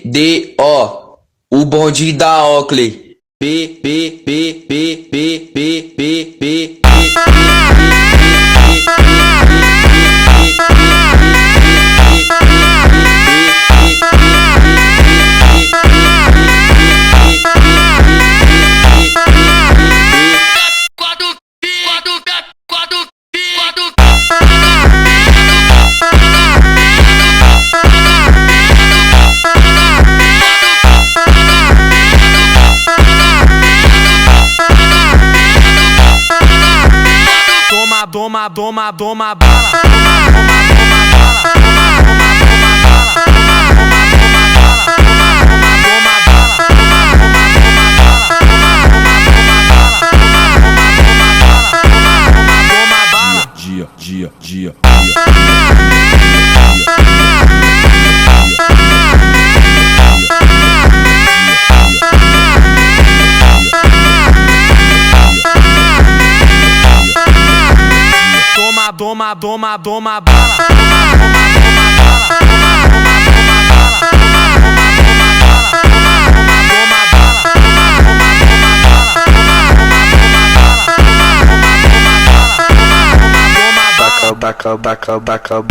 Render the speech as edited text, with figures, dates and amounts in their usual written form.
BDO, o bonde da Oakley. P, P, P, P, P, P, P, P, Toma bala, dia. Toma bala, back up.